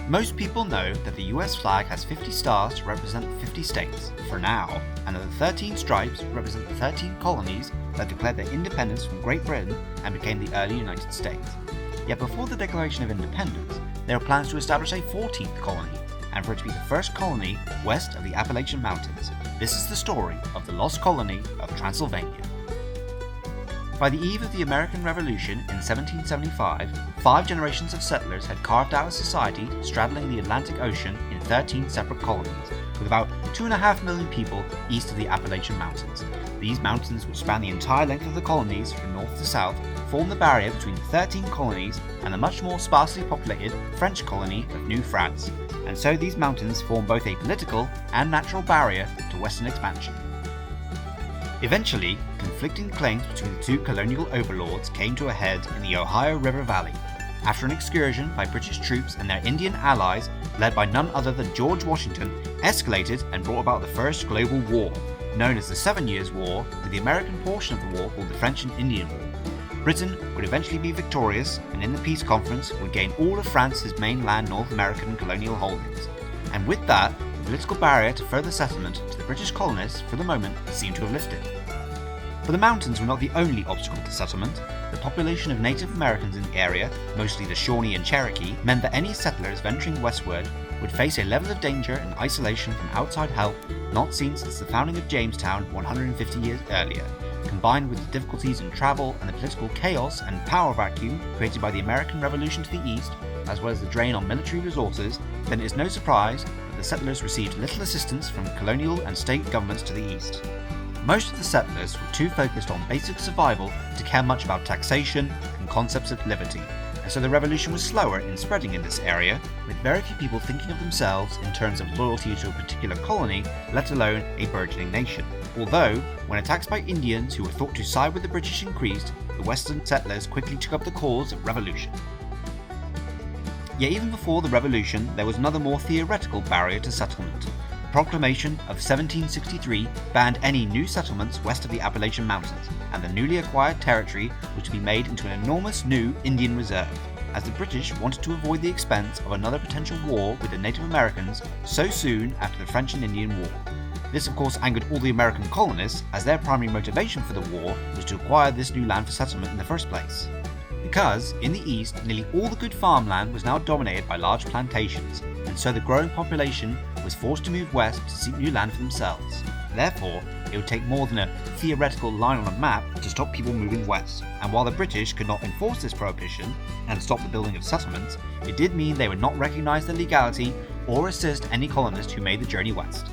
Most people know that the US flag has 50 stars to represent the 50 states, for now, and that the 13 stripes represent the 13 colonies that declared their independence from Great Britain and became the early United States. Yet before the Declaration of Independence, there were plans to establish a 14th colony, and for it to be the first colony west of the Appalachian Mountains. This is the story of the lost colony of Transylvania. By the eve of the American Revolution in 1775, 5 generations of settlers had carved out a society straddling the Atlantic Ocean in 13 separate colonies, with about 2.5 million people east of the Appalachian Mountains. These mountains, which span the entire length of the colonies from north to south, form the barrier between the 13 colonies and the much more sparsely populated French colony of New France, and so these mountains form both a political and natural barrier to Western expansion. Eventually, conflicting claims between the two colonial overlords came to a head in the Ohio River Valley, after an excursion by British troops and their Indian allies, led by none other than George Washington, escalated and brought about the First Global War, known as the 7 Years' War, with the American portion of the war called the French and Indian War. Britain would eventually be victorious, and in the peace conference would gain all of France's mainland North American colonial holdings. And with that, the political barrier to further settlement to the British colonists, for the moment, seemed to have lifted. But the mountains were not the only obstacle to settlement. The population of Native Americans in the area, mostly the Shawnee and Cherokee, meant that any settlers venturing westward would face a level of danger and isolation from outside help not seen since the founding of Jamestown 150 years earlier. Combined with the difficulties in travel and the political chaos and power vacuum created by the American Revolution to the east, as well as the drain on military resources, then it is no surprise that the settlers received little assistance from colonial and state governments to the east. Most of the settlers were too focused on basic survival to care much about taxation and concepts of liberty, and so the revolution was slower in spreading in this area, with very few people thinking of themselves in terms of loyalty to a particular colony, let alone a burgeoning nation. Although, when attacks by Indians who were thought to side with the British increased, the Western settlers quickly took up the cause of revolution. Yet even before the revolution, there was another more theoretical barrier to settlement. The Proclamation of 1763 banned any new settlements west of the Appalachian Mountains, and the newly acquired territory was to be made into an enormous new Indian reserve, as the British wanted to avoid the expense of another potential war with the Native Americans so soon after the French and Indian War. This of course angered all the American colonists, as their primary motivation for the war was to acquire this new land for settlement in the first place. Because, in the east, nearly all the good farmland was now dominated by large plantations, and so the growing population was forced to move west to seek new land for themselves. Therefore, it would take more than a theoretical line on a map to stop people moving west, and while the British could not enforce this prohibition and stop the building of settlements, it did mean they would not recognise the legality or assist any colonist who made the journey west.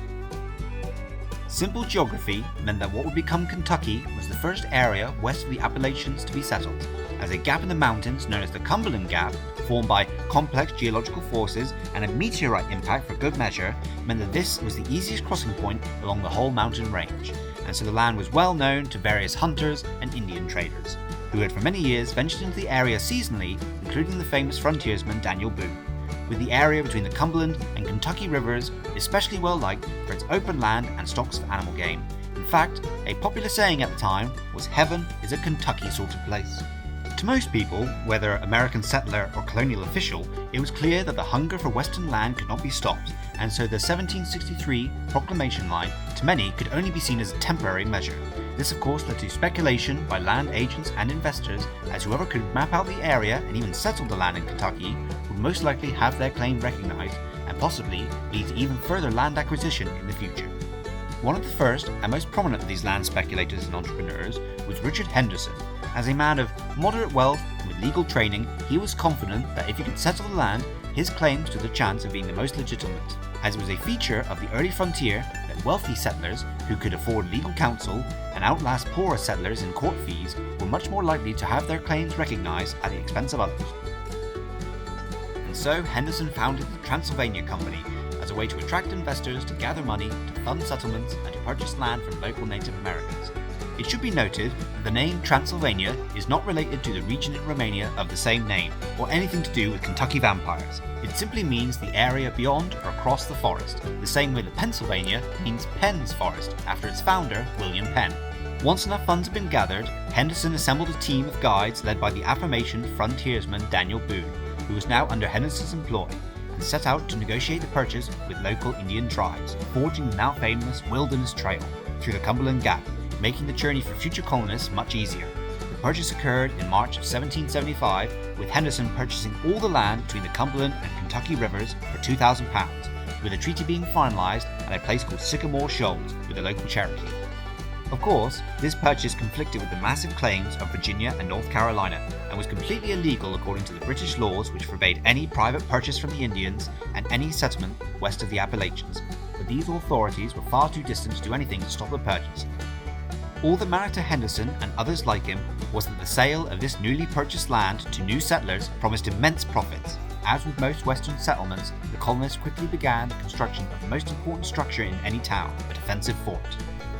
Simple geography meant that what would become Kentucky was the first area west of the Appalachians to be settled, as a gap in the mountains known as the Cumberland Gap, formed by complex geological forces and a meteorite impact for good measure, meant that this was the easiest crossing point along the whole mountain range, and so the land was well known to various hunters and Indian traders, who had for many years ventured into the area seasonally, including the famous frontiersman Daniel Boone, with the area between the Cumberland and Kentucky rivers especially well liked for its open land and stocks of animal game. In fact, a popular saying at the time was "Heaven is a Kentucky sort of place." To most people, whether American settler or colonial official, it was clear that the hunger for Western land could not be stopped, and so the 1763 Proclamation line, to many, could only be seen as a temporary measure. This of course led to speculation by land agents and investors, as whoever could map out the area and even settle the land in Kentucky would most likely have their claim recognised, and possibly lead to even further land acquisition in the future. One of the first and most prominent of these land speculators and entrepreneurs was Richard Henderson. As a man of moderate wealth and with legal training, he was confident that if he could settle the land, his claim stood a chance of being the most legitimate, as it was a feature of the early frontier that wealthy settlers who could afford legal counsel and outlast poorer settlers in court fees were much more likely to have their claims recognised at the expense of others. And so Henderson founded the Transylvania Company as a way to attract investors to gather money to fund settlements and to purchase land from local Native Americans. It should be noted that the name Transylvania is not related to the region in Romania of the same name, or anything to do with Kentucky vampires. It simply means the area beyond or across the forest, the same way that Pennsylvania means Penn's Forest, after its founder, William Penn. Once enough funds had been gathered, Henderson assembled a team of guides led by the aforementioned frontiersman Daniel Boone, who was now under Henderson's employ. and set out to negotiate the purchase with local Indian tribes, forging the now famous Wilderness Trail through the Cumberland Gap, making the journey for future colonists much easier. The purchase occurred in March of 1775, with Henderson purchasing all the land between the Cumberland and Kentucky rivers for £2,000, with a treaty being finalised at a place called Sycamore Shoals with the local Cherokee. Of course, this purchase conflicted with the massive claims of Virginia and North Carolina and was completely illegal according to the British laws, which forbade any private purchase from the Indians and any settlement west of the Appalachians, but these authorities were far too distant to do anything to stop the purchase. All that mattered to Henderson and others like him was that the sale of this newly purchased land to new settlers promised immense profits. As with most western settlements, the colonists quickly began the construction of the most important structure in any town, a defensive fort.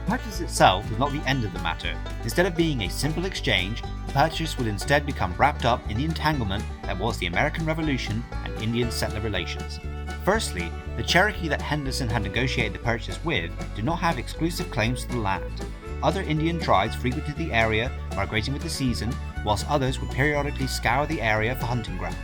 The purchase itself was not the end of the matter. Instead of being a simple exchange, the purchase would instead become wrapped up in the entanglement that was the American Revolution and Indian settler relations. Firstly, the Cherokee that Henderson had negotiated the purchase with did not have exclusive claims to the land. Other Indian tribes frequented the area, migrating with the season, whilst others would periodically scour the area for hunting grounds.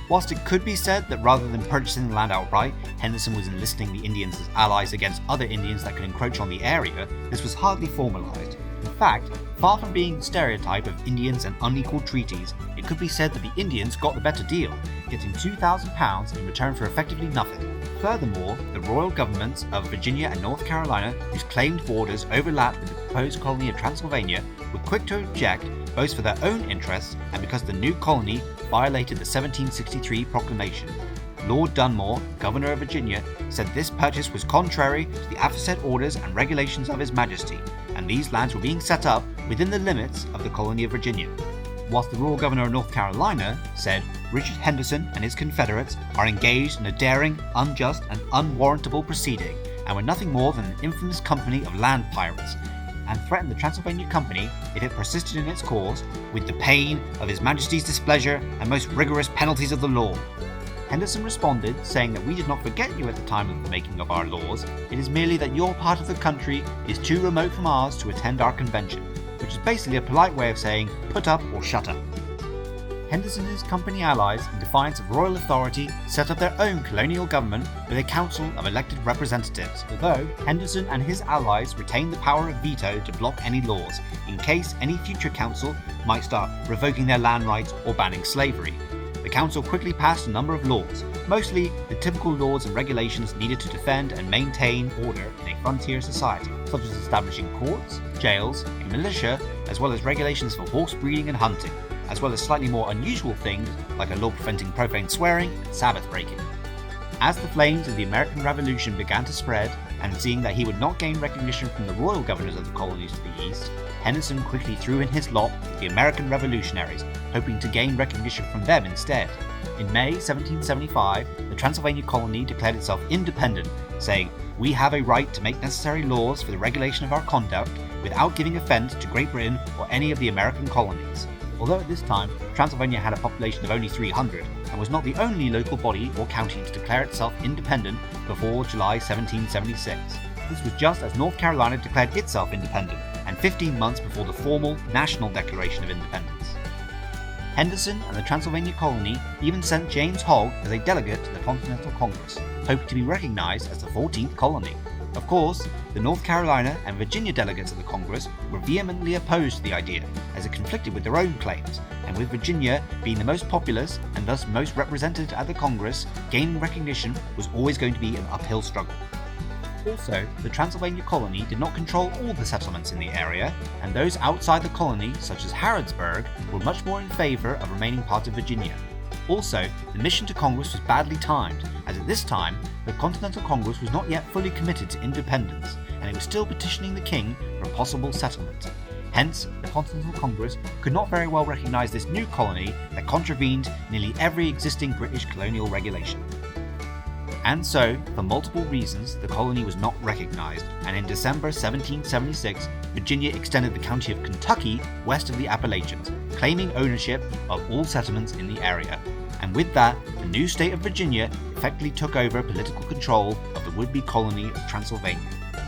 Whilst it could be said that rather than purchasing the land outright, Henderson was enlisting the Indians as allies against other Indians that could encroach on the area, this was hardly formalised. In fact, far from being the stereotype of Indians and unequal treaties, it could be said that the Indians got the better deal, getting £2,000 in return for effectively nothing. Furthermore, the royal governments of Virginia and North Carolina, whose claimed borders overlapped with the proposed colony of Transylvania, were quick to object, both for their own interests and because the new colony violated the 1763 proclamation. Lord Dunmore, Governor of Virginia, said this purchase was contrary to the aforesaid orders and regulations of His Majesty, and these lands were being set up within the limits of the colony of Virginia. Whilst the Royal Governor of North Carolina said Richard Henderson and his Confederates are engaged in a daring, unjust and unwarrantable proceeding, and were nothing more than an infamous company of land pirates, and threatened the Transylvania Company if it persisted in its course with the pain of His Majesty's displeasure and most rigorous penalties of the law. Henderson responded, saying that we did not forget you at the time of the making of our laws. It is merely that your part of the country is too remote from ours to attend our convention, which is basically a polite way of saying put up or shut up. Henderson and his company allies, in defiance of royal authority, set up their own colonial government with a council of elected representatives, although Henderson and his allies retained the power of veto to block any laws, in case any future council might start revoking their land rights or banning slavery. The council quickly passed a number of laws, mostly the typical laws and regulations needed to defend and maintain order in a frontier society, such as establishing courts, jails, a militia, as well as regulations for horse breeding and hunting, as well as slightly more unusual things like a law preventing profane swearing and Sabbath breaking. As the flames of the American Revolution began to spread, and seeing that he would not gain recognition from the royal governors of the colonies to the east, Henderson quickly threw in his lot with the American revolutionaries, hoping to gain recognition from them instead. In May 1775, the Transylvania colony declared itself independent, saying, "We have a right to make necessary laws for the regulation of our conduct without giving offence to Great Britain or any of the American colonies." Although at this time, Transylvania had a population of only 300 and was not the only local body or county to declare itself independent before July 1776. This was just as North Carolina declared itself independent, and 15 months before the formal National Declaration of Independence. Henderson and the Transylvania colony even sent James Hogg as a delegate to the Continental Congress, hoping to be recognised as the 14th colony. Of course, the North Carolina and Virginia delegates of the Congress were vehemently opposed to the idea, as it conflicted with their own claims, and with Virginia being the most populous and thus most represented at the Congress, gaining recognition was always going to be an uphill struggle. Also, the Transylvania colony did not control all the settlements in the area, and those outside the colony, such as Harrodsburg, were much more in favour of remaining part of Virginia. Also, the mission to Congress was badly timed, as at this time, the Continental Congress was not yet fully committed to independence, and it was still petitioning the king for a possible settlement. Hence, the Continental Congress could not very well recognise this new colony that contravened nearly every existing British colonial regulation. And so, for multiple reasons, the colony was not recognised, and in December 1776, Virginia extended the county of Kentucky west of the Appalachians, claiming ownership of all settlements in the area. And with that, the new state of Virginia effectively took over political control of the would-be colony of Transylvania,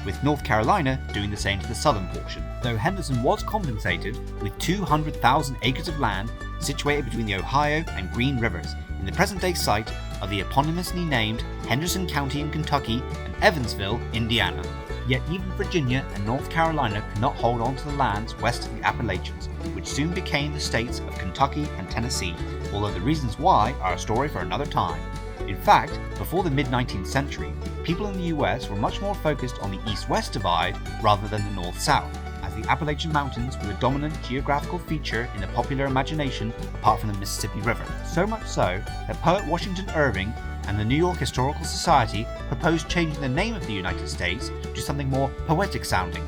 with North Carolina doing the same to the southern portion, though Henderson was compensated with 200,000 acres of land situated between the Ohio and Green Rivers, in the present-day site of the eponymously named Henderson County in Kentucky and Evansville, Indiana. Yet even Virginia and North Carolina could not hold on to the lands west of the Appalachians, which soon became the states of Kentucky and Tennessee, although the reasons why are a story for another time. In fact, before the mid-19th century, people in the US were much more focused on the east-west divide rather than the north-south, as the Appalachian Mountains were the dominant geographical feature in the popular imagination apart from the Mississippi River. So much so that poet Washington Irving and the New York Historical Society proposed changing the name of the United States to something more poetic sounding.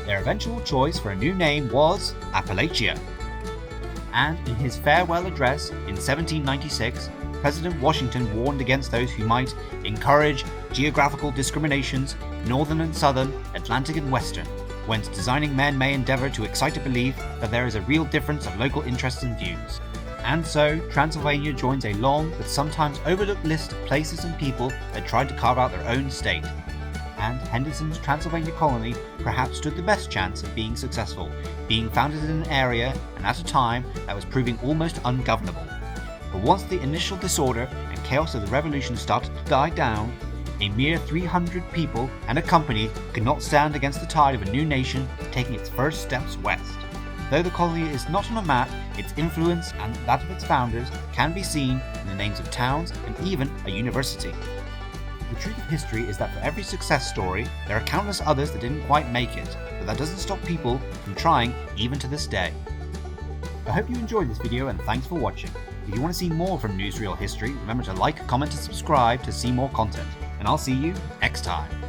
Their eventual choice for a new name was Appalachia. And in his farewell address in 1796, President Washington warned against those who might encourage geographical discriminations, northern and southern, Atlantic and western, whence designing men may endeavour to excite a belief that there is a real difference of local interests and views. And so, Transylvania joins a long but sometimes overlooked list of places and people that tried to carve out their own state. And Henderson's Transylvania colony perhaps stood the best chance of being successful, being founded in an area and at a time that was proving almost ungovernable. But once the initial disorder and chaos of the revolution started to die down, a mere 300 people and a company could not stand against the tide of a new nation taking its first steps west. Though the colony is not on a map, its influence and that of its founders can be seen in the names of towns and even a university. The truth of history is that for every success story, there are countless others that didn't quite make it, but that doesn't stop people from trying even to this day. I hope you enjoyed this video and thanks for watching. If you want to see more from Newsreel History, remember to like, comment and subscribe to see more content. And I'll see you next time.